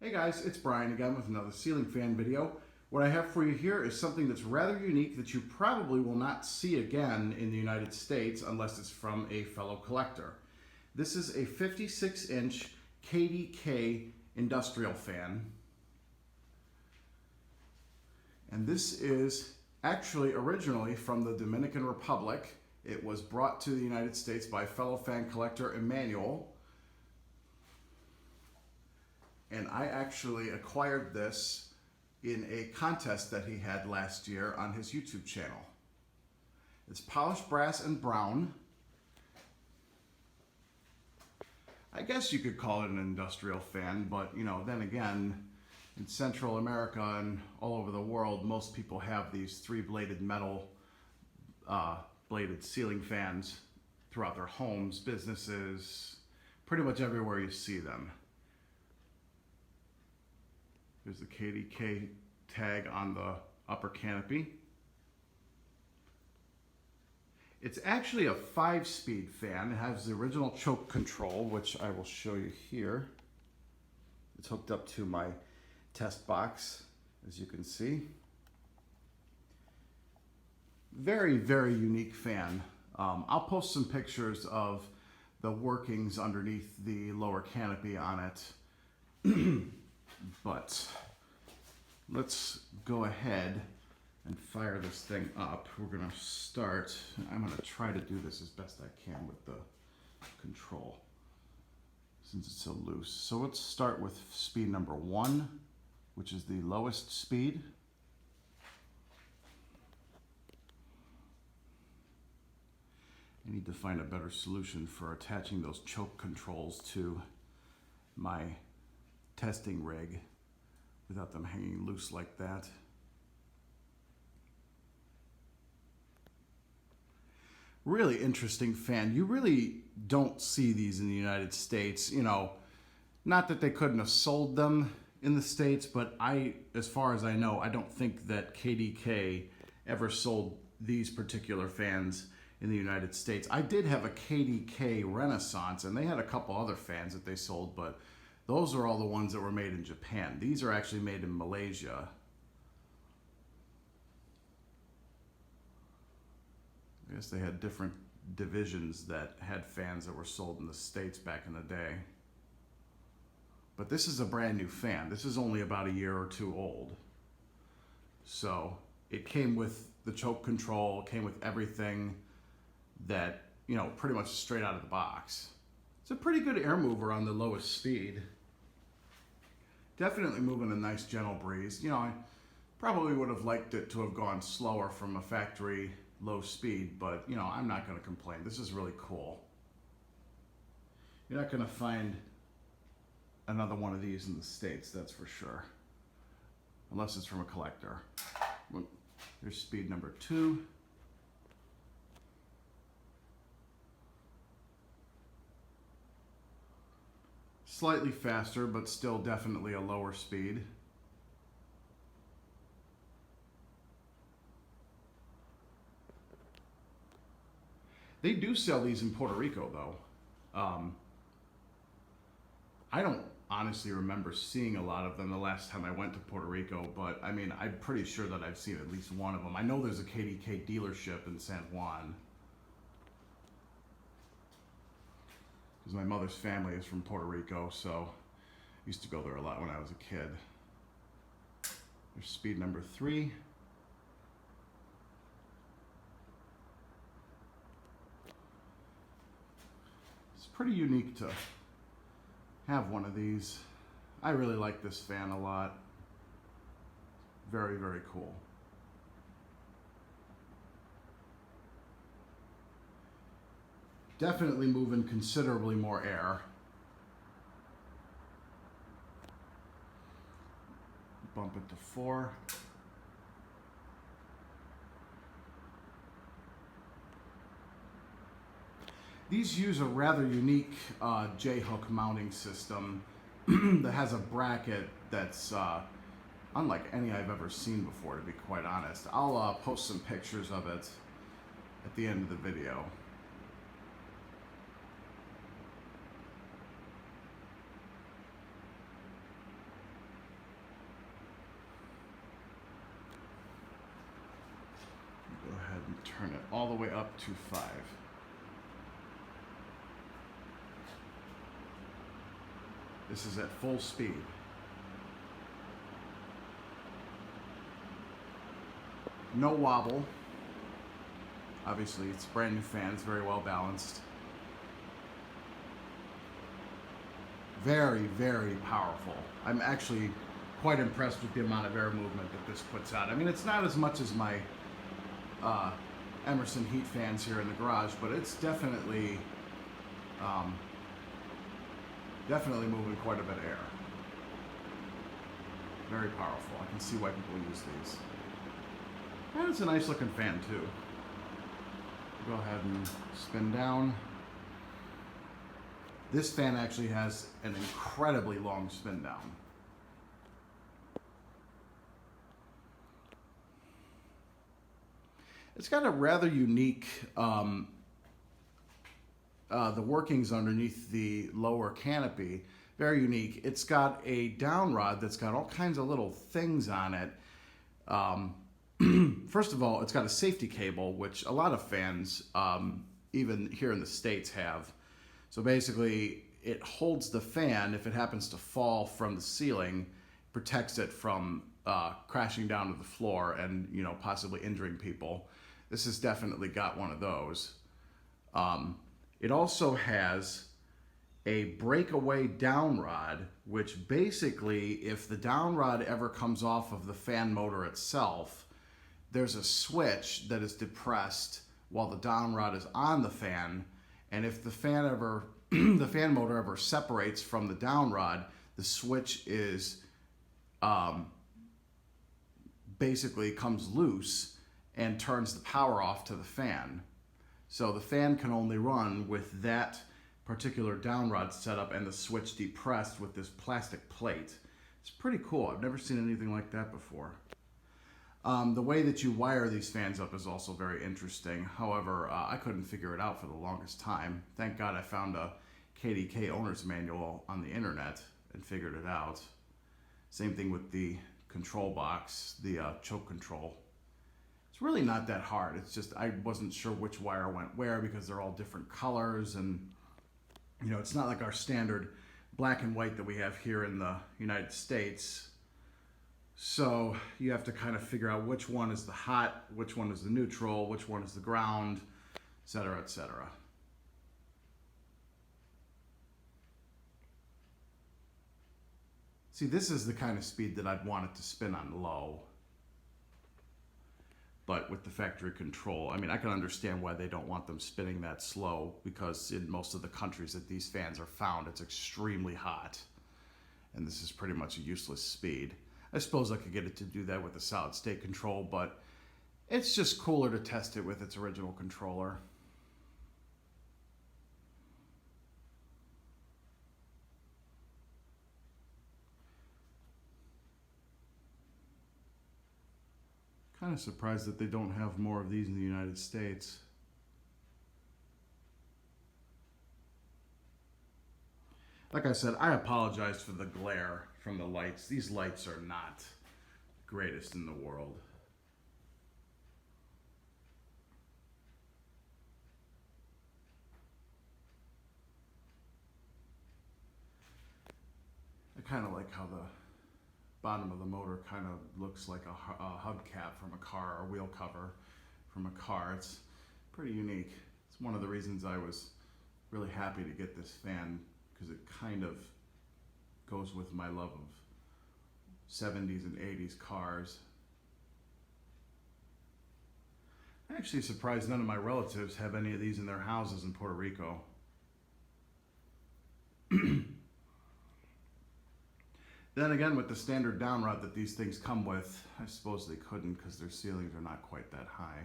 Hey guys, it's Brian again with another ceiling fan video. What I have for you here is something that's rather unique that you probably will not see again in the United States unless it's from a fellow collector. This is a 56-inch KDK industrial fan. And this is actually originally from the Dominican Republic. It was brought to the United States by fellow fan collector Emmanuel. And I actually acquired this in a contest that he had last year on his YouTube channel. It's polished brass and brown. I guess you could call it an industrial fan, but you know, then again, in Central America and all over the world, most people have these three-bladed metal bladed ceiling fans throughout their homes, businesses, pretty much everywhere you see them. There's the KDK tag on the upper canopy. It's actually a 5-speed fan. It has the original choke control, which I will show you here. It's hooked up to my test box, as you can see. Very, very unique fan. I'll post some pictures of the workings underneath the lower canopy on it. But let's go ahead and fire this thing up. We're gonna start. I'm gonna try to do this as best I can with the control since it's so loose. So let's start with speed number 1, which is the lowest speed. I need to find a better solution for attaching those choke controls to my testing rig without them hanging loose like that. Really interesting fan. You really don't see these in the United States. You know, not that they couldn't have sold them in the States, but as far as I know, I don't think that KDK ever sold these particular fans in the United States. I did have a KDK Renaissance, and they had a couple other fans that they sold, but those are all the ones that were made in Japan. These are actually made in Malaysia. I guess they had different divisions that had fans that were sold in the States back in the day. But this is a brand new fan. This is only about a year or two old. So it came with the choke control, came with everything that, you know, pretty much straight out of the box. It's a pretty good air mover on the lowest speed. Definitely moving a nice gentle breeze. You know, I probably would have liked it to have gone slower from a factory low speed, but you know, I'm not going to complain. This is really cool. You're not going to find another one of these in the States, that's for sure. Unless it's from a collector. Here's speed number 2. Slightly faster, but still definitely a lower speed. They do sell these in Puerto Rico, though. I don't honestly remember seeing a lot of them the last time I went to Puerto Rico, but I mean, I'm pretty sure that I've seen at least one of them. I know there's a KDK dealership in San Juan, because my mother's family is from Puerto Rico, so I used to go there a lot when I was a kid. There's speed number 3. It's pretty unique to have one of these. I really like this fan a lot. Very, very cool. Definitely moving considerably more air. Bump it to 4. These use a rather unique J-hook mounting system that has a bracket that's unlike any I've ever seen before, to be quite honest. I'll post some pictures of it at the end of the video. turn it all the way up to 5. This is at full speed. No wobble. Obviously, it's a brand new fan. It's very well balanced. Very, very powerful. I'm actually quite impressed with the amount of air movement that this puts out. I mean, it's not as much as my Emerson heat fans here in the garage, but it's definitely definitely moving quite a bit of air. Very powerful. I can see why people use these. And it's a nice looking fan too. Go ahead and spin down. This fan actually has an incredibly long spin down. It's got a rather unique, the workings underneath the lower canopy, very unique. It's got a down rod that's got all kinds of little things on it. First of all, it's got a safety cable, which a lot of fans, even here in the States, have. So basically, it holds the fan if it happens to fall from the ceiling, protects it from crashing down to the floor and, you know, possibly injuring people. This has definitely got one of those. It also has a breakaway down rod, which basically, if the down rod ever comes off of the fan motor itself, there's a switch that is depressed while the down rod is on the fan, and if the fan ever, the fan motor ever separates from the down rod, the switch is basically comes loose and turns the power off to the fan. So the fan can only run with that particular down rod set up and the switch depressed with this plastic plate. It's pretty cool. I've never seen anything like that before. The way that you wire these fans up is also very interesting. However, I couldn't figure it out for the longest time. Thank God I found a KDK owner's manual on the internet and figured it out. Same thing with the control box, the choke control. It's really not that hard. It's just I wasn't sure which wire went where because they're all different colors, and you know, it's not like our standard black and white that we have here in the United States. So you have to kind of figure out which one is the hot, which one is the neutral, which one is the ground, etc., etc. See, this is the kind of speed that I'd want it to spin on low. But with the factory control, I mean, I can understand why they don't want them spinning that slow, because in most of the countries that these fans are found, it's extremely hot. And this is pretty much a useless speed. I suppose I could get it to do that with a solid state control, but it's just cooler to test it with its original controller. Kind of surprised that they don't have more of these in the United States. Like I said, I apologize for the glare from the lights. These lights are not the greatest in the world. I kind of like how the bottom of the motor kind of looks like a hubcap from a car, or wheel cover from a car. It's pretty unique. It's one of the reasons I was really happy to get this fan, because it kind of goes with my love of 70s and 80s cars. I'm actually surprised none of my relatives have any of these in their houses in Puerto Rico. Then again, with the standard down rod that these things come with, I suppose they couldn't because their ceilings are not quite that high.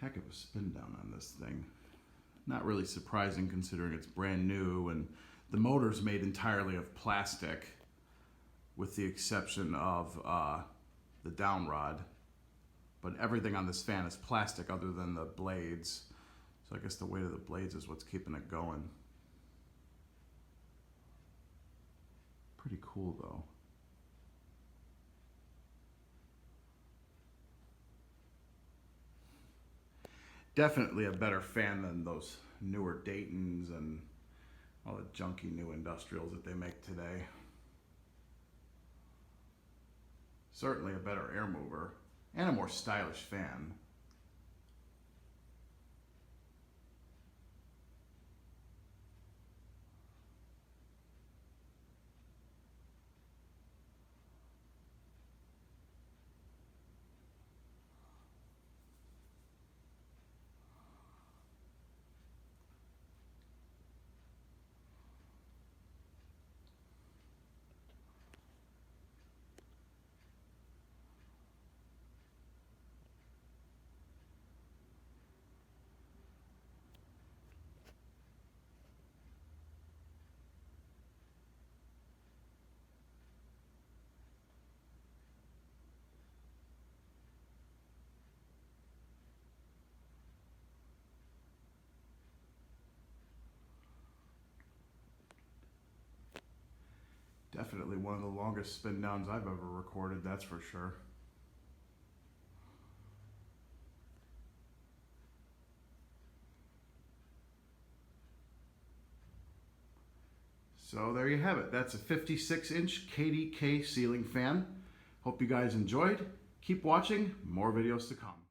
Heck of a spin down on this thing. Not really surprising considering it's brand new, and the motor's made entirely of plastic with the exception of the down rod, but everything on this fan is plastic other than the blades. So I guess the weight of the blades is what's keeping it going. Pretty cool though. Definitely a better fan than those newer Daytons and all the junky new industrials that they make today. Certainly a better air mover and a more stylish fan. Definitely one of the longest spin downs I've ever recorded, that's for sure. So there you have it. That's a 56-inch KDK ceiling fan. Hope you guys enjoyed. Keep watching, more videos to come.